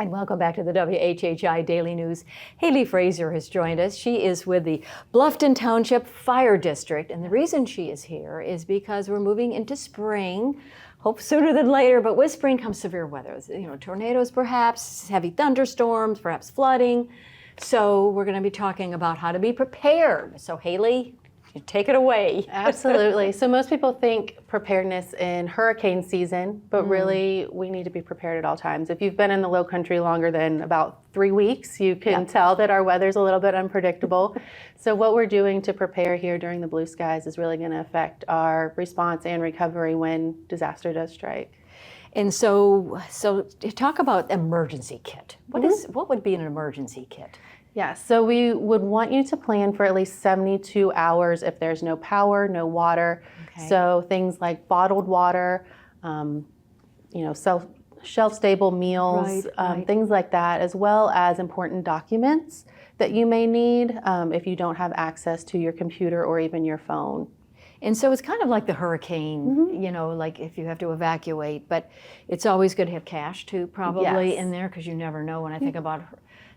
And welcome back to the WHHI Daily News. Haley Frazier has joined us. She is with the Bluffton Township Fire District. And the reason she is here is because we're moving into spring. Hope sooner than later, but with spring comes severe weather. Tornadoes perhaps, heavy thunderstorms, perhaps flooding. So we're going to be talking about how to be prepared. So Haley, take it away. Absolutely. So most people think preparedness in hurricane season, but really we need to be prepared at all times. If you've been in the Lowcountry longer than about 3 weeks, you can tell that our weather's a little bit unpredictable. So what we're doing to prepare here during the blue skies is really going to affect our response and recovery when disaster does strike. And so talk about emergency kit. What would be an emergency kit? Yes, so we would want you to plan for at least 72 hours if there's no power, no water. Okay. So things like bottled water, shelf-stable meals, things like that, as well as important documents that you may need if you don't have access to your computer or even your phone. And so it's kind of like the hurricane, like if you have to evacuate, but it's always good to have cash too, probably in there, because you never know. When I think about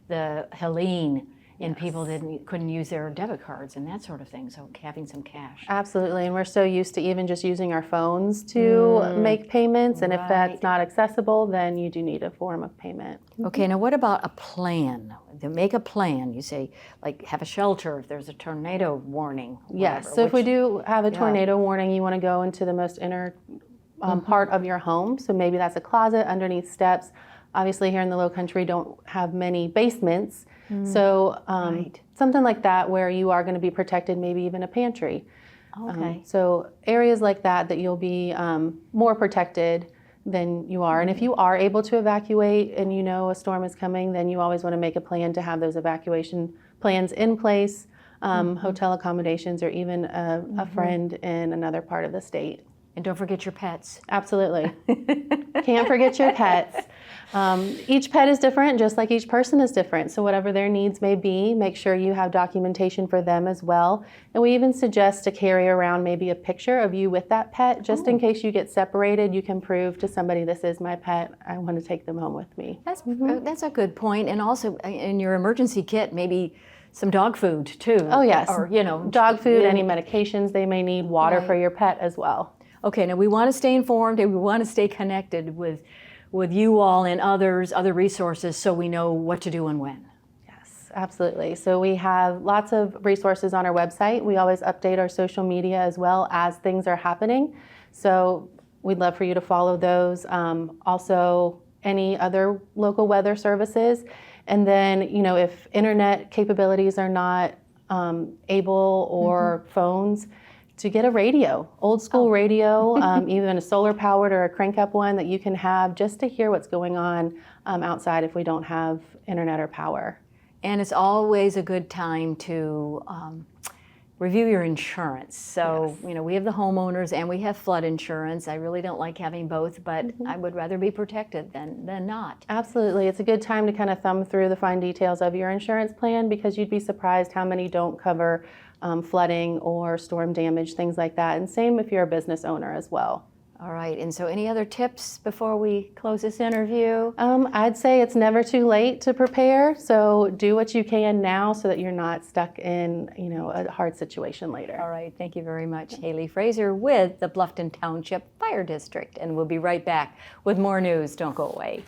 the Helene, and people couldn't use their debit cards and that sort of thing, so having some cash. Absolutely, and we're so used to even just using our phones to make payments, and if that's not accessible, then you do need a form of payment. Okay, now what about a plan? To make a plan, you say, like have a shelter if there's a tornado warning. Yes, so if we do have a tornado warning, you want to go into the most inner part of your home, so maybe that's a closet, underneath steps. Obviously here in the Lowcountry don't have many basements, so something like that where you are going to be protected, maybe even a pantry. Okay. So areas like that you'll be more protected than you are. And if you are able to evacuate and you know a storm is coming, then you always want to make a plan to have those evacuation plans in place, hotel accommodations, or even a friend in another part of the state. And don't forget your pets. Absolutely. Can't forget your pets. Each pet is different, just like each person is different. So whatever their needs may be, make sure you have documentation for them as well. And we even suggest to carry around maybe a picture of you with that pet, just in case you get separated. You can prove to somebody, this is my pet. I want to take them home with me. That's a good point. And also in your emergency kit, maybe some dog food too. Oh yes, or dog food, any medications they may need, water for your pet as well. Okay, now we want to stay informed and we want to stay connected with you all and other resources so we know what to do and when. Yes, absolutely. So we have lots of resources on our website. We always update our social media as well as things are happening. So we'd love for you to follow those. Also, any other local weather services. And then, if internet capabilities are not able or phones, to get a radio, old school radio, even a solar powered or a crank up one that you can have just to hear what's going on outside if we don't have internet or power. And it's always a good time to review your insurance. So, we have the homeowners and we have flood insurance. I really don't like having both, but I would rather be protected than not. Absolutely. It's a good time to kind of thumb through the fine details of your insurance plan, because you'd be surprised how many don't cover flooding or storm damage, things like that. And same if you're a business owner as well. All right, and so any other tips before we close this interview? I'd say it's never too late to prepare. So do what you can now so that you're not stuck in, a hard situation later. All right, thank you very much, Haley Frazier with the Bluffton Township Fire District. And we'll be right back with more news. Don't go away.